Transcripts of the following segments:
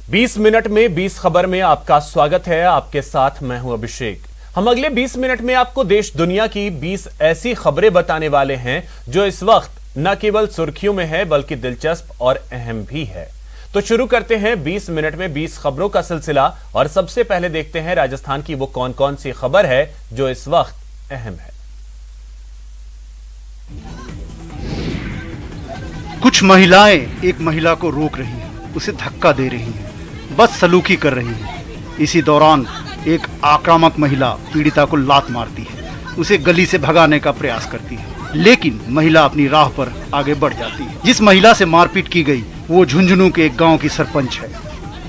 20 minute में 20 खबर में आपका स्वागत है। आपके साथ मैं हूं अभिषेक। हम अगले 20 मिनट में आपको देश दुनिया की 20 ऐसी खबरें बताने वाले हैं जो इस वक्त न केवल सुर्खियों में है बल्कि दिलचस्प और अहम भी है। तो शुरू करते हैं 20 मिनट में 20 खबरों का सिलसिला और सबसे पहले देखते हैं राजस्थान की वो कौन कौन सी खबर है जो इस वक्त अहम है। कुछ महिलाएं एक महिला को रोक रही हैं, उसे धक्का दे रही हैं, बदसलूकी कर रही हैं। इसी दौरान एक आक्रामक महिला पीड़िता को लात मारती है, उसे गली से भगाने का प्रयास करती है, लेकिन महिला अपनी राह पर आगे बढ़ जाती है। जिस महिला से मारपीट की गई वो झुंझुनू के एक गांव की सरपंच है।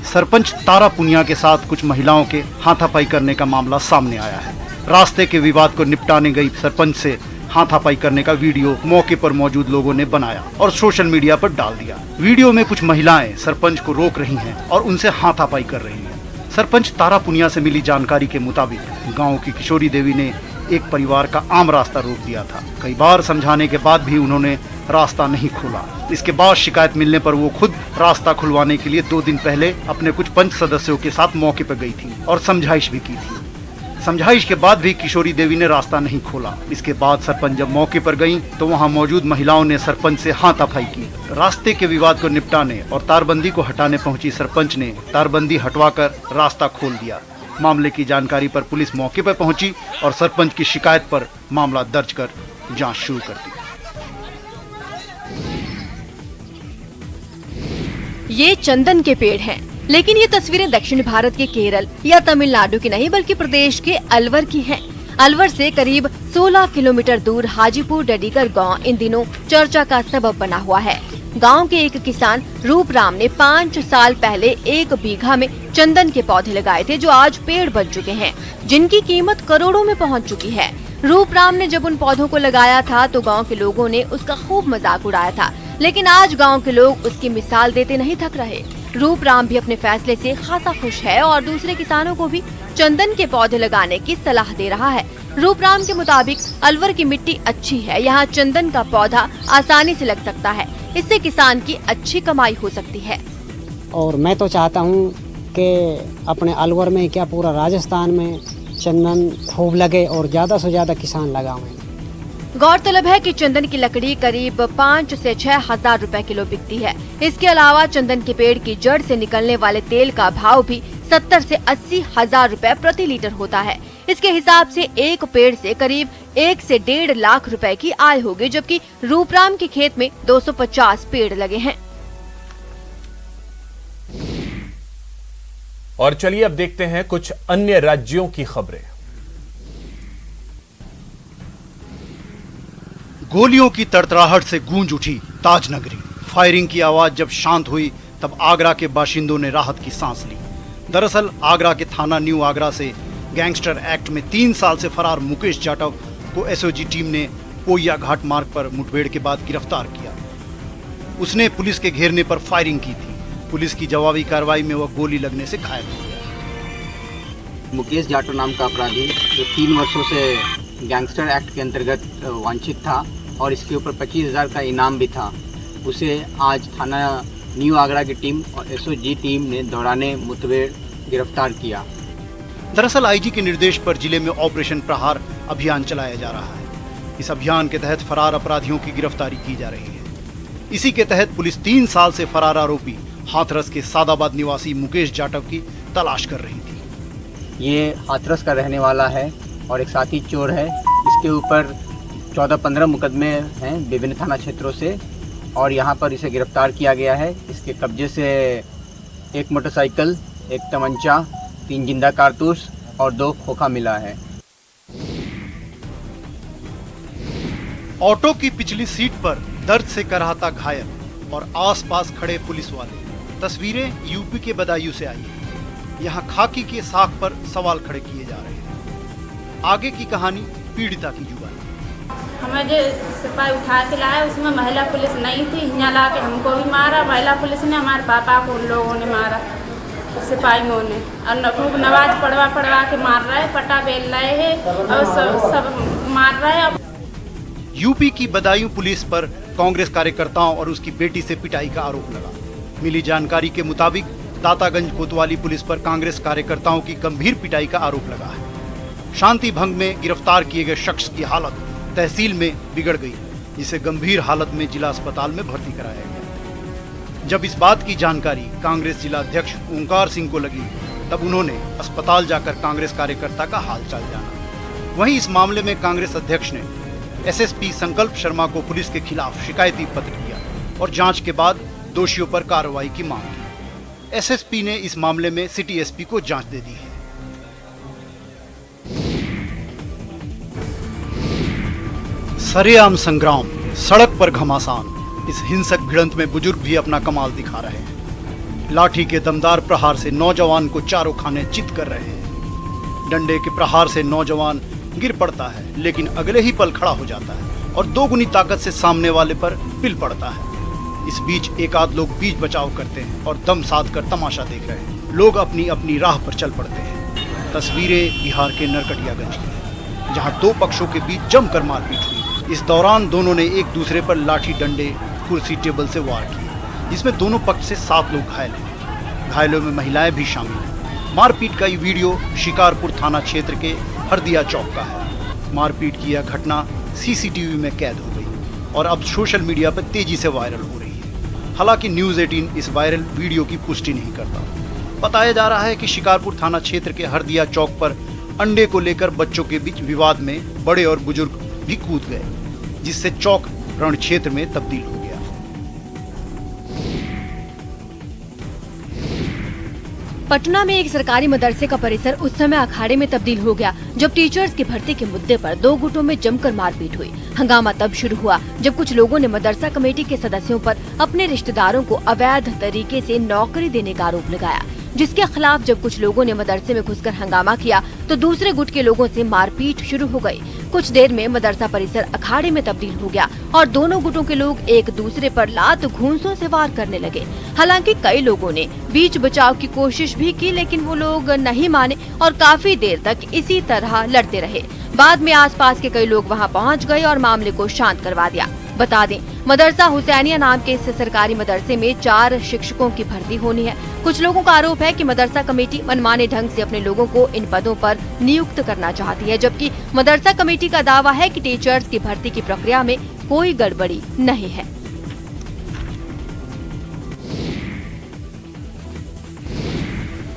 सरपंच तारा पुनिया के साथ कुछ महिलाओं के हाथापाई करने का मामला सामने आया है। रास्ते के विवाद को निपटाने गई सरपंच से हाथापाई करने का वीडियो मौके पर मौजूद लोगों ने बनाया और सोशल मीडिया पर डाल दिया। वीडियो में कुछ महिलाएं सरपंच को रोक रही हैं और उनसे हाथापाई कर रही हैं। सरपंच तारा पुनिया से मिली जानकारी के मुताबिक गांव की किशोरी देवी ने एक परिवार का आम रास्ता रोक दिया था। कई बार समझाने के बाद भी उन्होंने रास्ता नहीं खोला। इसके बाद शिकायत मिलने पर वो खुद रास्ता खुलवाने के लिए 2 दिन पहले अपने कुछ पंच सदस्यों के साथ मौके पर गई थी और समझाइश भी की थी। समझाइश के बाद भी किशोरी देवी ने रास्ता नहीं खोला। इसके बाद सरपंच जब मौके पर गईं तो वहां मौजूद महिलाओं ने सरपंच से हाथापाई की। रास्ते के विवाद को निपटाने और तारबंदी को हटाने पहुंची सरपंच ने तारबंदी हटवाकर रास्ता खोल दिया। मामले की जानकारी पर पुलिस मौके पर पहुंची और सरपंच की शिकायत पर मामला दर्ज कर जांच शुरू कर दी। ये चंदन के पेड़ हैं, लेकिन ये तस्वीरें दक्षिण भारत के केरल या तमिलनाडु की नहीं बल्कि प्रदेश के अलवर की हैं। अलवर से करीब 16 किलोमीटर दूर हाजीपुर डडीकर गांव इन दिनों चर्चा का सबब बना हुआ है। गांव के एक किसान रूपराम ने 5 साल पहले 1 बीघा में चंदन के पौधे लगाए थे जो आज पेड़ बन चुके हैं, जिनकी कीमत करोड़ों में पहुंच चुकी है। रूपराम ने जब उन पौधों को लगाया था तो गांव के लोगों ने उसका खूब मजाक उड़ाया था, लेकिन आज गांव के लोग उसकी मिसाल देते नहीं थक रहे। रूपराम भी अपने फैसले से खासा खुश है और दूसरे किसानों को भी चंदन के पौधे लगाने की सलाह दे रहा है। रूपराम के मुताबिक अलवर की मिट्टी अच्छी है, यहाँ चंदन का पौधा आसानी से लग सकता है, इससे किसान की अच्छी कमाई हो सकती है। और मैं तो चाहता हूँ कि अपने अलवर में क्या पूरा राजस्थान में चंदन खूब लगे और ज्यादा से ज्यादा किसान लगाएं। गौरतलब है कि चंदन की लकड़ी करीब 5 से 6 हजार रुपए किलो बिकती है। इसके अलावा चंदन के पेड़ की जड़ से निकलने वाले तेल का भाव भी 70 से 80 हजार रुपए प्रति लीटर होता है। इसके हिसाब से एक पेड़ से करीब 1 से 1.5 लाख रुपए की आय होगी, जबकि रूपराम के खेत में 250 पेड़ लगे हैं। और चलिए अब देखते हैं कुछ अन्य राज्यों की खबरें। गोलियों की तड़तड़ाहट से गूंज उठी ताज नगरी। फायरिंग की आवाज जब शांत हुई तब आगरा के बाशिंदों ने राहत की सांस ली। दरअसल आगरा के थाना न्यू आगरा से गैंगस्टर एक्ट में 3 साल से फरार मुकेश जाटव को एसओजी टीम ने पोइया घाट मार्ग पर मुठभेड़ के बाद गिरफ्तार किया। उसने पुलिस के घेरने पर फायरिंग की थी। पुलिस की जवाबी कार्रवाई में वह गोली लगने से घायल हो गया। मुकेश जाटव नाम का अपराधी जो 3 वर्षों से गैंगस्टर एक्ट के अंतर्गत वांछित था और इसके ऊपर 25,000 का इनाम भी था, उसे आज थाना न्यू आगरा की टीम और एसओजी टीम ने दौराने मुठभेड़ गिरफ्तार किया। दरअसल आईजी के निर्देश पर जिले में ऑपरेशन प्रहार अभियान चलाया जा रहा है। इस अभियान के तहत फरार अपराधियों की गिरफ्तारी की जा रही है। इसी के तहत पुलिस 3 साल से फरार आरोपी हाथरस के सादाबाद निवासी मुकेश जाटव की तलाश कर रही थी। ये हाथरस का रहने वाला है और एक साथी चोर है। इसके ऊपर 14-15 मुकदमे हैं विभिन्न थाना क्षेत्रों से और यहाँ पर इसे गिरफ्तार किया गया है। इसके कब्जे से 1 मोटरसाइकिल, 1 तमंचा, 3 जिंदा कारतूस और 2 खोखा मिला है। ऑटो की पिछली सीट पर दर्द से कराहता घायल और आसपास खड़े पुलिस वाले। तस्वीरें यूपी के बदायूं से आई है। यहाँ खाकी के साख पर सवाल खड़े किए जा रहे हैं। आगे की कहानी पीड़िता की जुबानी। हमें जो सिपाही उठा के लाया उसमें महिला पुलिस नहीं थी, यहाँ ला के हमको भी मारा। महिला पुलिस ने हमारे पापा को उन लोगों ने मारा, सिपाहियों ने, और खूब नमाज पढ़वा के मार रहे हैं, पटा बेल रहे हैं और सब मार रहे हैं। यूपी की बदायूं पुलिस पर कांग्रेस कार्यकर्ताओं और उसकी बेटी से पिटाई का आरोप लगा। मिली जानकारी के मुताबिक दातागंज कोतवाली पुलिस पर कांग्रेस कार्यकर्ताओं की गंभीर पिटाई का आरोप लगा है। शांति भंग में गिरफ्तार किए गए शख्स की हालत तहसील में बिगड़ गई, जिसे गंभीर हालत में जिला अस्पताल में भर्ती कराया गया। जब इस बात की जानकारी कांग्रेस जिला अध्यक्ष ओंकार सिंह को लगी, तब उन्होंने अस्पताल जाकर कांग्रेस कार्यकर्ता का हालचाल जाना। वहीं इस मामले में कांग्रेस अध्यक्ष ने एसएसपी संकल्प शर्मा को पुलिस के खिलाफ शिकायती पत्र दिया और जांच के बाद दोषियों पर कार्रवाई की मांग की। एसएसपी ने इस मामले में सिटी एसपी को जांच दे दी है। सरेआम संग्राम, सड़क पर घमासान। इस हिंसक भिड़ंत में बुजुर्ग भी अपना कमाल दिखा रहे हैं। लाठी के दमदार प्रहार से नौजवान को चारों खाने चित कर रहे हैं। डंडे के प्रहार से नौजवान गिर पड़ता है, लेकिन अगले ही पल खड़ा हो जाता है और दोगुनी ताकत से सामने वाले पर पिल पड़ता है। इस बीच एक आध लोग बीच बचाव करते हैं और दम साध कर तमाशा देख रहे हैं। लोग अपनी अपनी राह पर चल पड़ते हैं। तस्वीरें बिहार के नरकटियागंज की हैं, जहां दो पक्षों के बीच जमकर मारपीट हुई। इस दौरान दोनों ने एक दूसरे पर लाठी, डंडे, कुर्सी, टेबल से वार किए, जिसमें दोनों पक्ष से 7 लोग घायल हैं। घायलों में महिलाएं भी शामिल हैं। मारपीट का ये वीडियो शिकारपुर थाना क्षेत्र के हरदिया चौक का है। मारपीट की यह घटना सीसीटीवी में कैद हो गई और अब सोशल मीडिया पर तेजी से वायरल हो रही है। हालांकि न्यूज़ 18 इस वायरल वीडियो की पुष्टि नहीं करता। बताया जा रहा है कि शिकारपुर थाना क्षेत्र के हरदिया चौक पर अंडे को लेकर बच्चों के बीच विवाद में बड़े और बुजुर्ग भी कूद गए, जिससे चौक रण क्षेत्र में तब्दील हो गया। पटना में एक सरकारी मदरसे का परिसर उस समय अखाड़े में तब्दील हो गया जब टीचर्स की भर्ती के मुद्दे पर 2 गुटों में जमकर मारपीट हुई। हंगामा तब शुरू हुआ जब कुछ लोगों ने मदरसा कमेटी के सदस्यों पर अपने रिश्तेदारों को अवैध तरीके से नौकरी देने का आरोप लगाया, जिसके खिलाफ जब कुछ लोगों ने मदरसे में घुसकर हंगामा किया तो दूसरे गुट के लोगों से मारपीट शुरू हो गई। कुछ देर में मदरसा परिसर अखाड़े में तब्दील हो गया और दोनों गुटों के लोग एक दूसरे पर लात घूंसों से वार करने लगे। हालांकि कई लोगों ने बीच बचाव की कोशिश भी की, लेकिन वो लोग नहीं माने और काफी देर तक इसी तरह लड़ते रहे। बाद में आसपास के कई लोग वहां पहुंच गए और मामले को शांत करवा दिया। बता दें, मदरसा हुसैनिया नाम के इस सरकारी मदरसे में 4 शिक्षकों की भर्ती होनी है। कुछ लोगों का आरोप है कि मदरसा कमेटी मनमाने ढंग से अपने लोगों को इन पदों पर नियुक्त करना चाहती है, जबकि मदरसा कमेटी का दावा है कि टीचर्स की भर्ती की प्रक्रिया में कोई गड़बड़ी नहीं है।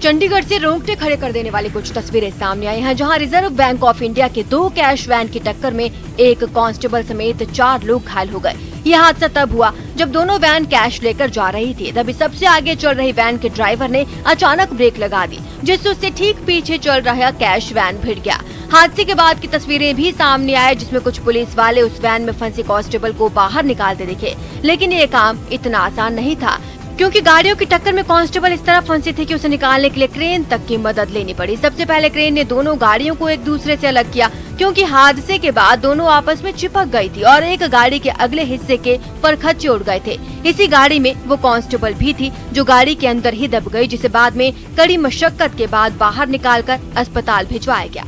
चंडीगढ़ से रोंगटे खड़े कर देने वाली कुछ तस्वीरें सामने आई हैं, जहां रिजर्व बैंक ऑफ इंडिया के 2 कैश वैन की टक्कर में एक कांस्टेबल समेत 4 लोग घायल हो गए। यह हादसा तब हुआ जब दोनों वैन कैश लेकर जा रही थी। तभी सबसे आगे चल रही वैन के ड्राइवर ने अचानक ब्रेक लगा दी, जिससे उससे ठीक पीछे चल रहा कैश वैन भिड़ गया। हादसे के बाद की तस्वीरें भी सामने आए, जिसमें कुछ पुलिस वाले उस वैन में फंसे कांस्टेबल को बाहर निकालते दिखे। लेकिन ये काम इतना आसान नहीं था, क्योंकि गाड़ियों की टक्कर में कांस्टेबल इस तरह फंसे थे कि उसे निकालने के लिए क्रेन तक की मदद लेनी पड़ी। सबसे पहले क्रेन ने दोनों गाड़ियों को एक दूसरे से अलग किया, क्योंकि हादसे के बाद दोनों आपस में चिपक गई थी और एक गाड़ी के अगले हिस्से के परखच्चे उड़ गए थे। इसी गाड़ी में वो कांस्टेबल भी थी, जो गाड़ी के अंदर ही दब गई, जिसे बाद में कड़ी मशक्कत के बाद बाहर निकालकर अस्पताल भिजवाया गया।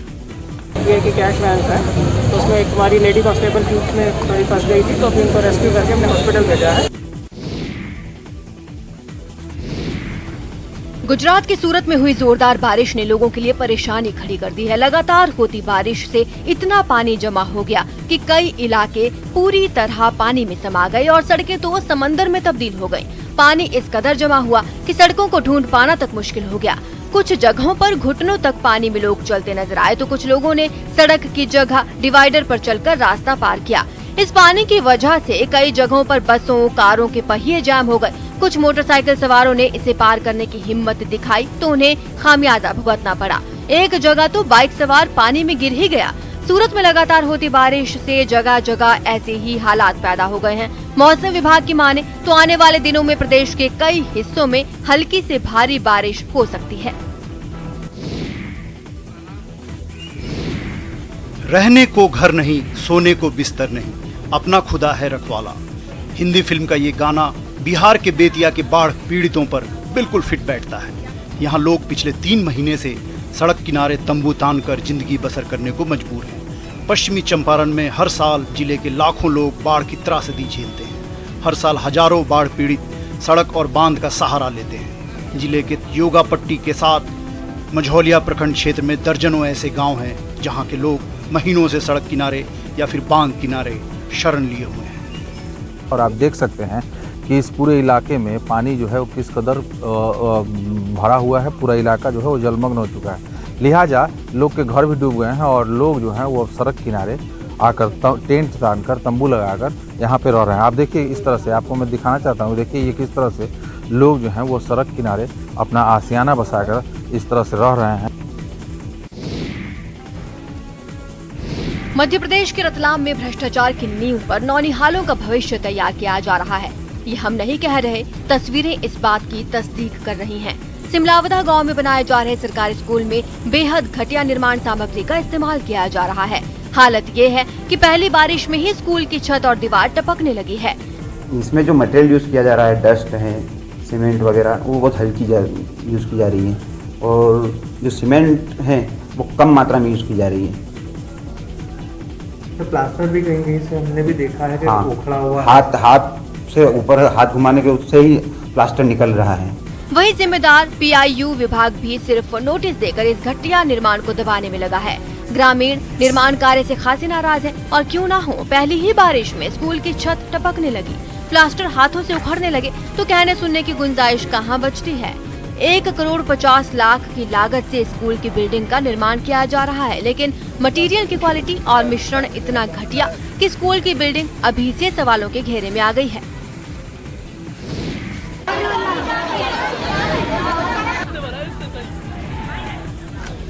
ये कि कैश वैन था, तो उसमें एक हमारी लेडी कांस्टेबल थी, उसमें थोड़ी फंस गई थी, तो फिर उनको रेस्क्यू करके हमने हॉस्पिटल भेजा है। गुजरात के सूरत में हुई जोरदार बारिश ने लोगों के लिए परेशानी खड़ी कर दी है। लगातार होती बारिश से इतना पानी जमा हो गया कि कई इलाके पूरी तरह पानी में समा गए और सड़कें तो समंदर में तब्दील हो गईं। पानी इस कदर जमा हुआ कि सड़कों को ढूंढ पाना तक मुश्किल हो गया। कुछ जगहों पर घुटनों तक पानी में लोग चलते नजर आए, तो कुछ लोगों ने सड़क की जगह डिवाइडर पर चलकर रास्ता पार किया। इस पानी की वजह से कई जगहों पर बसों, कारों के पहिए जाम हो गए। कुछ मोटरसाइकिल सवारों ने इसे पार करने की हिम्मत दिखाई तो उन्हें खामियाजा भुगतना पड़ा। एक जगह तो बाइक सवार पानी में गिर ही गया। सूरत में लगातार होती बारिश से जगह जगह ऐसे ही हालात पैदा हो गए हैं। मौसम विभाग की माने तो आने वाले दिनों में प्रदेश के कई हिस्सों में हल्की से भारी बारिश हो सकती है। रहने को घर नहीं, सोने को बिस्तर नहीं, अपना खुदा है रखवाला। हिंदी फिल्म का ये गाना बिहार के बेतिया के बाढ़ पीड़ितों पर बिल्कुल फिट बैठता है। यहाँ लोग पिछले 3 महीने से सड़क किनारे तंबू तानकर जिंदगी बसर करने को मजबूर हैं। पश्चिमी चंपारण में हर साल जिले के लाखों लोग बाढ़ की त्रासदी झेलते हैं। हर साल हजारों बाढ़ पीड़ित सड़क और बांध का सहारा लेते हैं। जिले के योगापट्टी के साथ मझौलिया प्रखंड क्षेत्र में दर्जनों ऐसे गांव हैं जहां के लोग महीनों से सड़क किनारे या फिर बांध किनारे शरण लिए हुए हैं। और आप देख सकते हैं कि इस पूरे इलाके में पानी जो है वो किस कदर भरा हुआ है। पूरा इलाका जो है वो जलमग्न हो चुका है, लिहाजा लोग के घर भी डूब गए हैं और लोग जो हैं वो सड़क किनारे आकर टेंट तानकर तंबू लगाकर यहाँ पे रह रहे हैं। आप देखिए इस तरह से, आपको मैं दिखाना चाहता हूँ, देखिए ये किस तरह से लोग जो हैं वो सड़क किनारे अपना आशियाना बसाकर इस तरह से रह रहे हैं। मध्य प्रदेश के रतलाम में भ्रष्टाचार की नींव पर नौनिहालों का भविष्य तैयार किया जा रहा है। ये हम नहीं कह रहे, तस्वीरें इस बात की तस्दीक कर रही हैं। सिमलावदा गांव में बनाए जा रहे सरकारी स्कूल में बेहद घटिया निर्माण सामग्री का इस्तेमाल किया जा रहा है। हालत ये है कि पहली बारिश में ही स्कूल की छत और दीवार टपकने लगी है। इसमें जो मटेरियल यूज़ किया जा रहा है, डस्ट है, सीमेंट वगैरह, वो बहुत हल्की यूज़ की जा रही है और जो सीमेंट है वो कम मात्रा में यूज़ की जा रही है। तो प्लास्टर भी कहीं से हमने भी देखा है कि उखड़ा हुआ, हाथ से ऊपर हाथ घुमाने के उससे ही प्लास्टर निकल रहा है। वही जिम्मेदार PIU विभाग भी सिर्फ नोटिस देकर इस घटिया निर्माण को दबाने में लगा है। ग्रामीण निर्माण कार्य से खासी नाराज है और क्यों ना हो, पहली ही बारिश में स्कूल की छत टपकने लगी, प्लास्टर हाथों से उखड़ने लगे तो कहने सुनने की गुंजाइश कहाँ बचती है। 1,50,00,000 की लागत से स्कूल की बिल्डिंग का निर्माण किया जा रहा है, लेकिन मटेरियल की क्वालिटी और मिश्रण इतना घटिया कि स्कूल की बिल्डिंग अभी से सवालों के घेरे में आ गई है।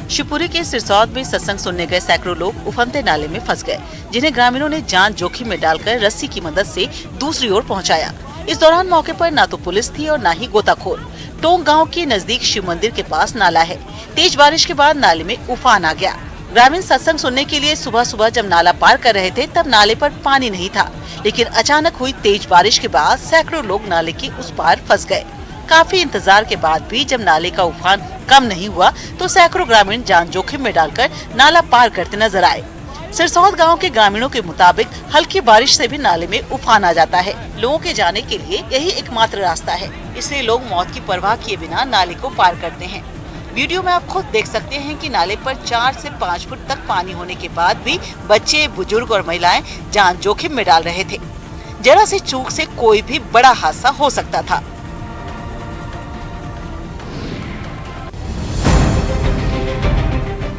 शिवपुरी के सिरसौद में सत्संग सुनने गए सैकड़ों लोग उफनते नाले में फंस गए, जिन्हें ग्रामीणों ने जान जोखिम में डालकर रस्सी की मदद से दूसरी ओर पहुंचाया। इस दौरान मौके पर न तो पुलिस थी और न ही गोताखोर। टोंक गांव के नजदीक शिव मंदिर के पास नाला है। तेज बारिश के बाद नाले में उफान आ गया। ग्रामीण सत्संग सुनने के लिए सुबह सुबह जब नाला पार कर रहे थे तब नाले पर पानी नहीं था, लेकिन अचानक हुई तेज बारिश के बाद सैकड़ों लोग नाले के उस पार फंस गए। काफी इंतजार के बाद भी जब नाले का उफान कम नहीं हुआ तो सैकड़ों ग्रामीण जान जोखिम में डालकर नाला पार करते नजर आए। सिरसौद गांव के ग्रामीणों के मुताबिक हल्की बारिश से भी नाले में उफान आ जाता है। लोगों के जाने के लिए यही एकमात्र रास्ता है, इसलिए लोग मौत की परवाह किए बिना नाले को पार करते हैं। वीडियो में आप खुद देख सकते हैं कि नाले पर 4 से 5 फुट तक पानी होने के बाद भी बच्चे, बुजुर्ग और महिलाएं जान जोखिम में डाल रहे थे। जरा सी चूक से कोई भी बड़ा हादसा हो सकता था।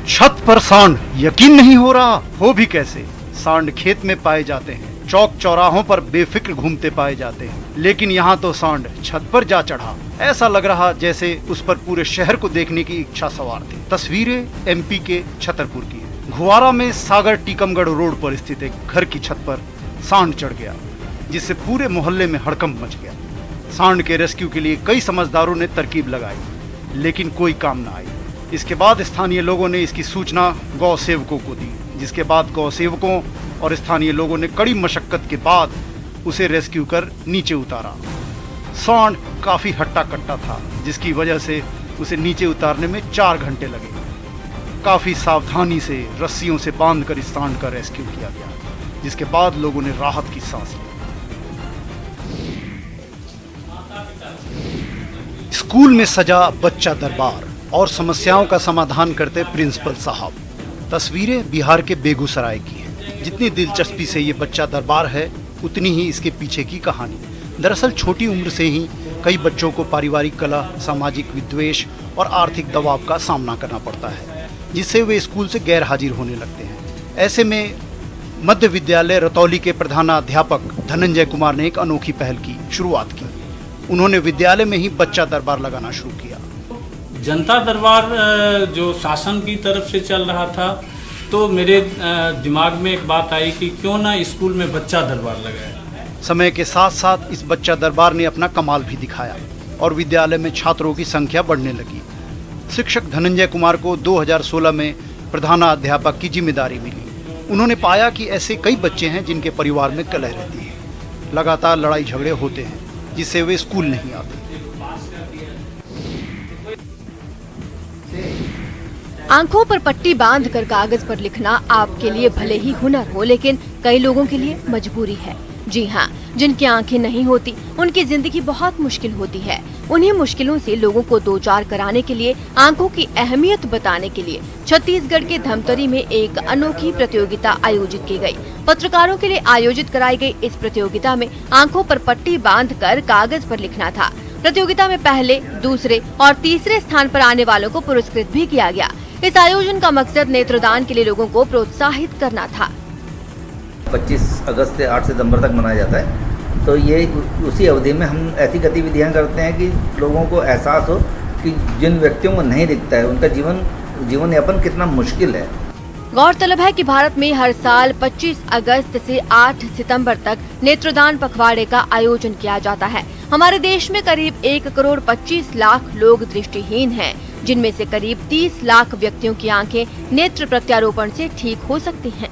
छत पर सांड, यकीन नहीं हो रहा, हो भी कैसे। सांड खेत में पाए जाते हैं, चौक चौराहों पर बेफिक्र घूमते पाए जाते हैं, लेकिन यहाँ तो सांड छत पर जा चढ़ा। ऐसा लग रहा जैसे उस पर पूरे शहर को देखने की इच्छा सवार थी। तस्वीरें MP के छतरपुर की है। घुआरा में सागर टीकमगढ़ रोड पर स्थित एक घर की छत पर सांड चढ़ गया, जिससे पूरे मोहल्ले में हड़कंप मच गया। सांड के रेस्क्यू के लिए कई समझदारों ने तरकीब लगाई, लेकिन कोई काम न आई। इसके बाद स्थानीय लोगों ने इसकी सूचना गौ सेवकों को दी, जिसके बाद गौ सेवकों और स्थानीय लोगों ने कड़ी मशक्कत के बाद उसे रेस्क्यू कर नीचे उतारा। सांड काफी हट्टा कट्टा था, जिसकी वजह से उसे नीचे उतारने में 4 घंटे लगे। काफी सावधानी से रस्सियों से बांधकर इस सांड का रेस्क्यू किया गया, जिसके बाद लोगों ने राहत की सांस ली। स्कूल में सजा बच्चा दरबार और समस्याओं का समाधान करते प्रिंसिपल साहब। तस्वीरें बिहार के बेगूसराय की हैं। जितनी दिलचस्पी से ये बच्चा दरबार है, उतनी ही इसके पीछे की कहानी। दरअसल छोटी उम्र से ही कई बच्चों को पारिवारिक कलह, सामाजिक विद्वेष और आर्थिक दबाव का सामना करना पड़ता है, जिससे वे स्कूल से गैर हाजिर होने लगते हैं। ऐसे में मध्य विद्यालय रतौली के प्रधानाध्यापक धनंजय कुमार ने एक अनोखी पहल की शुरुआत की। उन्होंने विद्यालय में ही बच्चा दरबार लगाना शुरू किया। जनता दरबार जो शासन की तरफ से चल रहा था, तो मेरे दिमाग में एक बात आई कि क्यों ना स्कूल में बच्चा दरबार लगाए। समय के साथ साथ इस बच्चा दरबार ने अपना कमाल भी दिखाया और विद्यालय में छात्रों की संख्या बढ़ने लगी। शिक्षक धनंजय कुमार को 2016 में प्रधानाध्यापक की जिम्मेदारी मिली। उन्होंने पाया कि ऐसे कई बच्चे हैं जिनके परिवार में कलह रहती है, लगातार लड़ाई झगड़े होते हैं, जिससे वे स्कूल नहीं आते। आंखों पर पट्टी बांधकर कागज पर लिखना आपके लिए भले ही हुनर हो, लेकिन कई लोगों के लिए मजबूरी है। जी हाँ, जिनकी आंखें नहीं होती उनकी जिंदगी बहुत मुश्किल होती है। उन्हीं मुश्किलों से लोगों को दो चार कराने के लिए, आंखों की अहमियत बताने के लिए छत्तीसगढ़ के धमतरी में एक अनोखी प्रतियोगिता आयोजित की गई। पत्रकारों के लिए आयोजित कराई गई इस प्रतियोगिता में आंखों पर पट्टी बांधकर कागज पर लिखना था। प्रतियोगिता में पहले, दूसरे और तीसरे स्थान पर आने वालों को पुरस्कृत भी किया गया। इस आयोजन का मकसद नेत्रदान के लिए लोगों को प्रोत्साहित करना था। 25 अगस्त से 8 सितंबर तक मनाया जाता है, तो ये उसी अवधि में हम ऐसी गतिविधियां करते हैं कि लोगों को एहसास हो कि जिन व्यक्तियों को नहीं दिखता है उनका जीवन यापन कितना मुश्किल है। गौरतलब है कि भारत में हर साल 25 अगस्त से 8 सितंबर तक नेत्रदान पखवाड़े का आयोजन किया जाता है। हमारे देश में करीब 1 करोड़ 25 लाख लोग दृष्टिहीन हैं, जिनमें से करीब 30 लाख व्यक्तियों की आंखें नेत्र प्रत्यारोपण से ठीक हो सकती हैं।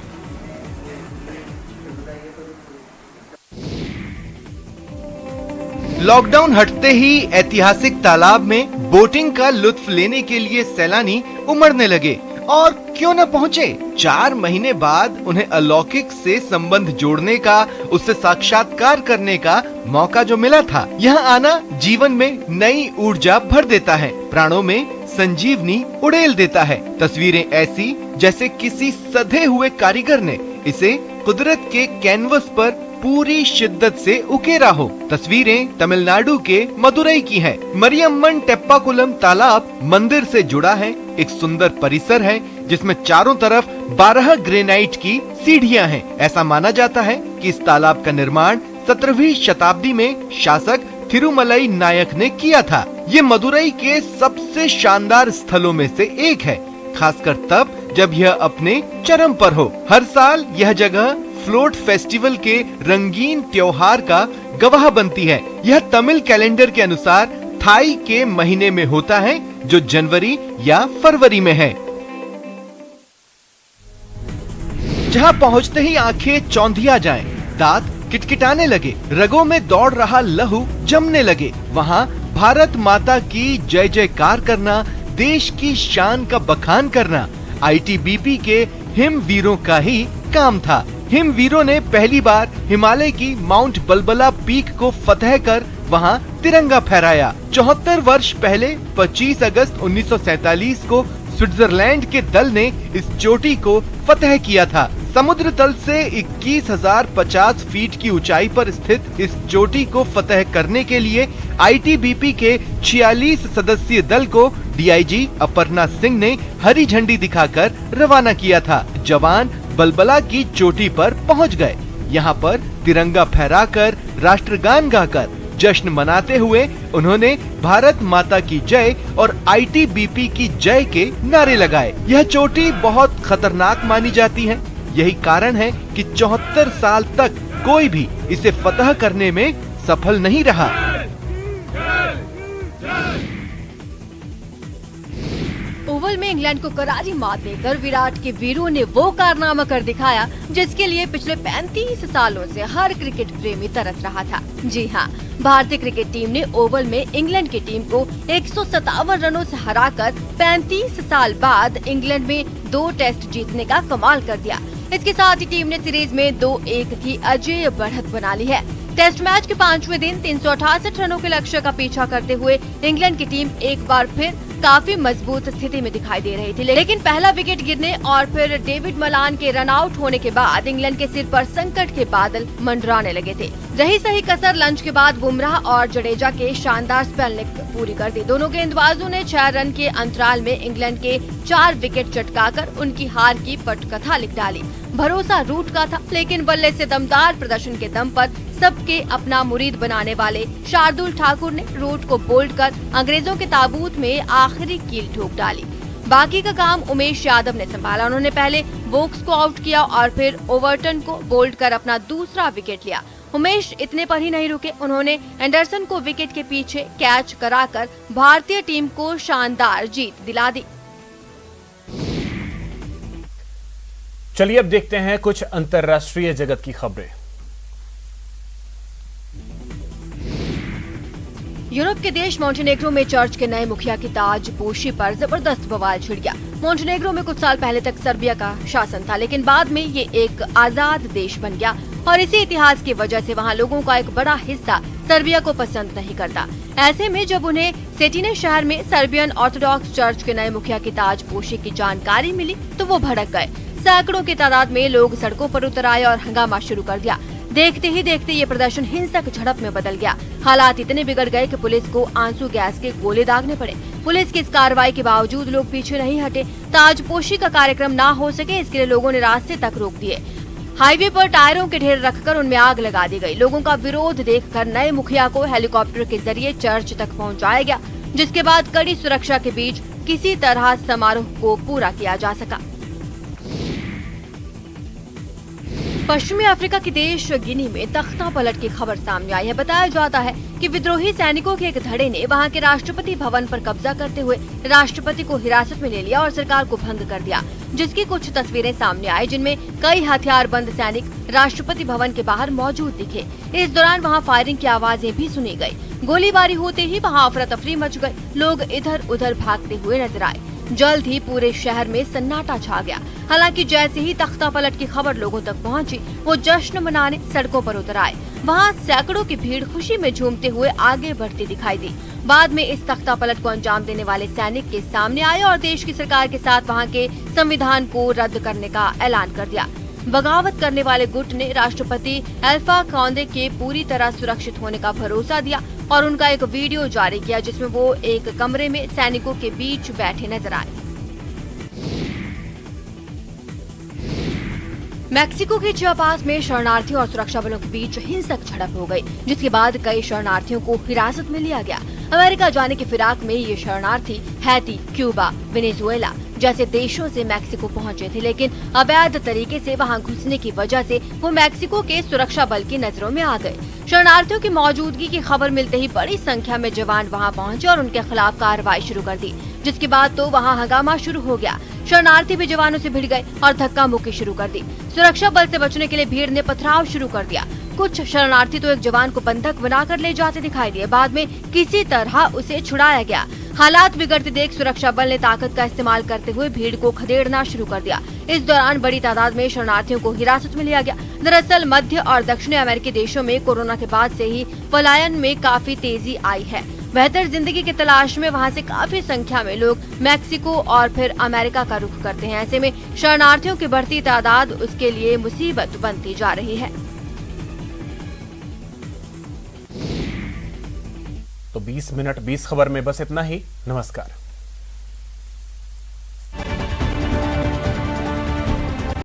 लॉकडाउन हटते ही ऐतिहासिक तालाब में बोटिंग का लुत्फ लेने के लिए सैलानी उमड़ने लगे और क्यों न पहुँचे। 4 महीने बाद उन्हें अलौकिक से संबंध जोड़ने का, उससे साक्षात्कार करने का मौका जो मिला था, यहाँ आना जीवन में नई ऊर्जा भर देता है, प्राणों में संजीवनी उड़ेल देता है। तस्वीरें ऐसी जैसे किसी सधे हुए कारीगर ने इसे कुदरत के कैनवस पर पूरी शिद्दत से उकेरा हो। तस्वीरें तमिलनाडु के मदुरई की हैं। मरियम्मन टेप्पाकुलम तालाब मंदिर से जुड़ा है। एक सुंदर परिसर है जिसमें चारों तरफ 12 ग्रेनाइट की सीढ़ियां हैं। ऐसा माना जाता है कि इस तालाब का निर्माण 17वीं शताब्दी में शासक थिरुमलई नायक ने किया था। ये मदुरई के सबसे शानदार स्थलों में से एक है, खासकर तब जब यह अपने चरम पर हो। हर साल यह जगह फ्लोट फेस्टिवल के रंगीन त्योहार का गवाह बनती है। यह तमिल कैलेंडर के अनुसार थाई के महीने में होता है, जो जनवरी या फरवरी में है। जहां पहुंचते ही आंखें चौंधिया जाएं, दांत किटकिटाने लगे, रगों में दौड़ रहा लहू जमने लगे, वहां भारत माता की जय जयकार करना, देश की शान का बखान करना आईटीबीपी के हिम वीरों का ही काम था। हिम वीरों ने पहली बार हिमालय की माउंट बलबला पीक को फतह कर वहां तिरंगा फहराया। 74 वर्ष पहले 25 अगस्त 1947 को स्विट्जरलैंड के दल ने इस चोटी को फतह किया था। समुद्र तल से 21,050 फीट की ऊंचाई पर स्थित इस चोटी को फतह करने के लिए आईटीबीपी के 46 सदस्यीय दल को डीआईजी अपर्णा सिंह ने हरी झंडी दिखाकर रवाना किया था। जवान बलबला की चोटी पर पहुंच गए। यहाँ पर तिरंगा फहराकर, राष्ट्रगान गाकर जश्न मनाते हुए उन्होंने भारत माता की जय और आईटीबीपी की जय के नारे लगाए। यह चोटी बहुत खतरनाक मानी जाती है। यही कारण है कि 74 साल तक कोई भी इसे फतह करने में सफल नहीं रहा। ओवल में इंग्लैंड को करारी मात देकर विराट के वीरों ने वो कारनामा कर दिखाया जिसके लिए पिछले 35 सालों से हर क्रिकेट प्रेमी तरस रहा था। जी हाँ, भारतीय क्रिकेट टीम ने ओवल में इंग्लैंड की टीम को 157 रनों से हराकर 35 साल बाद इंग्लैंड में 2 टेस्ट जीतने का कमाल कर दिया। इसके साथ ही टीम ने सीरीज में 2-1 की अजेय बढ़त बना ली है। टेस्ट मैच के 5वें दिन 368 रनों के लक्ष्य का पीछा करते हुए इंग्लैंड की टीम एक बार फिर काफी मजबूत स्थिति में दिखाई दे रही थी, लेकिन पहला विकेट गिरने और फिर डेविड मलान के रन आउट होने के बाद इंग्लैंड के सिर पर संकट के बादल मंडराने लगे थे। रही सही कसर लंच के बाद बुमराह और जडेजा के शानदार स्पेल ने पूरी कर दी। दोनों गेंदबाजों ने 6 रन के अंतराल में इंग्लैंड के 4 विकेट चटकाकर उनकी हार की पटकथा लिख डाली। भरोसा रूट का था, लेकिन बल्ले से दमदार प्रदर्शन के दम पर सबके अपना मुरीद बनाने वाले शार्दुल ठाकुर ने रूट को बोल्ड कर अंग्रेजों के ताबूत में आखिरी कील ठोक डाली। बाकी का काम उमेश यादव ने संभाला। उन्होंने पहले वोक्स को आउट किया और फिर ओवरटन को बोल्ड कर अपना दूसरा विकेट लिया। उमेश इतने पर ही नहीं रुके, उन्होंने एंडरसन को विकेट के पीछे कैच कराकर भारतीय टीम को शानदार जीत दिला दी। चलिए अब देखते हैं कुछ अंतर्राष्ट्रीय जगत की खबरें। यूरोप के देश मोंटेनेग्रो में चर्च के नए मुखिया की ताजपोशी पर जबरदस्त बवाल छिड़ गया। मोंटेनेग्रो में कुछ साल पहले तक सर्बिया का शासन था, लेकिन बाद में ये एक आजाद देश बन गया। और इसी इतिहास की वजह से वहाँ लोगों का एक बड़ा हिस्सा सर्बिया को पसंद नहीं करता। ऐसे में जब उन्हें सेटिने शहर में सर्बियन ऑर्थोडॉक्स चर्च के नए मुखिया की ताजपोशी की जानकारी मिली तो वो भड़क गए। सैकड़ों की तादाद में लोग सड़कों पर उतर आए और हंगामा शुरू कर दिया। देखते ही देखते ये प्रदर्शन हिंसक झड़प में बदल गया। हालात इतने बिगड़ गए कि पुलिस को आंसू गैस के गोले दागने पड़े। पुलिस की इस कार्रवाई के बावजूद लोग पीछे नहीं हटे। ताजपोशी का कार्यक्रम ना हो सके इसके लिए लोगों ने रास्ते तक रोक दिए। हाईवे पर टायरों के ढेर रखकर उनमें आग लगा दी गई। लोगों का विरोध देखकर नए मुखिया को हेलीकॉप्टर के जरिए चर्च तक पहुंचाया गया, जिसके बाद कड़ी सुरक्षा के बीच किसी तरह समारोह को पूरा किया जा सका। पश्चिमी अफ्रीका के देश गिनी में तख्ता पलट की खबर सामने आई है। बताया जाता है कि विद्रोही सैनिकों के एक धड़े ने वहां के राष्ट्रपति भवन पर कब्जा करते हुए राष्ट्रपति को हिरासत में ले लिया और सरकार को भंग कर दिया, जिसकी कुछ तस्वीरें सामने आई जिनमें कई हथियारबंद सैनिक राष्ट्रपति भवन के बाहर मौजूद दिखे। इस दौरान वहां फायरिंग की आवाजें भी सुनी गई। गोलीबारी होते ही वहां अफरा तफरी मच गई। लोग इधर उधर भागते हुए नजर आए। जल्द ही पूरे शहर में सन्नाटा छा गया। हालांकि जैसे ही तख्ता पलट की खबर लोगों तक पहुंची, वो जश्न मनाने सड़कों पर उतर आए। वहां सैकड़ों की भीड़ खुशी में झूमते हुए आगे बढ़ती दिखाई दी। बाद में इस तख्ता पलट को अंजाम देने वाले सैनिक के सामने आए और देश की सरकार के साथ वहां के संविधान को रद्द करने का ऐलान कर दिया। बगावत करने वाले गुट ने राष्ट्रपति अल्फा कॉन्डे के पूरी तरह सुरक्षित होने का भरोसा दिया और उनका एक वीडियो जारी किया जिसमें वो एक कमरे में सैनिकों के बीच बैठे नजर आए। मैक्सिको के चियापास में शरणार्थियों और सुरक्षा बलों के बीच हिंसक झड़प हो गई, जिसके बाद कई शरणार्थियों को हिरासत में लिया गया। अमेरिका जाने की फिराक में ये शरणार्थी हैती, क्यूबा, वेनेजुएला जैसे देशों से मैक्सिको पहुंचे थे, लेकिन अवैध तरीके से वहां घुसने की वजह से वो मैक्सिको के सुरक्षा बल की नजरों में आ गए। शरणार्थियों की मौजूदगी की खबर मिलते ही बड़ी संख्या में जवान वहां पहुंचे और उनके खिलाफ कार्रवाई शुरू कर दी, जिसके बाद तो वहां हंगामा शुरू हो गया। शरणार्थी भी जवानों से भिड़ गए और धक्का मुक्की शुरू कर दी। सुरक्षा बल से बचने के लिए भीड़ ने पथराव शुरू कर दिया। कुछ शरणार्थी तो एक जवान को बंधक बनाकर ले जाते दिखाई दिए। बाद में किसी तरह उसे छुड़ाया गया। हालात बिगड़ते देख सुरक्षा बल ने ताकत का इस्तेमाल करते हुए भीड़ को खदेड़ना शुरू कर दिया। इस दौरान बड़ी तादाद में शरणार्थियों को हिरासत में लिया गया। दरअसल मध्य और दक्षिणी अमेरिकी देशों में कोरोना के बाद से ही पलायन में काफी तेजी आई है। बेहतर जिंदगी की तलाश में वहां से काफी संख्या में लोग मैक्सिको और फिर अमेरिका का रुख करते हैं। ऐसे में शरणार्थियों की बढ़ती तादाद उसके लिए मुसीबत बनती जा रही है। तो 20 मिनट 20 खबर में बस इतना ही। नमस्कार।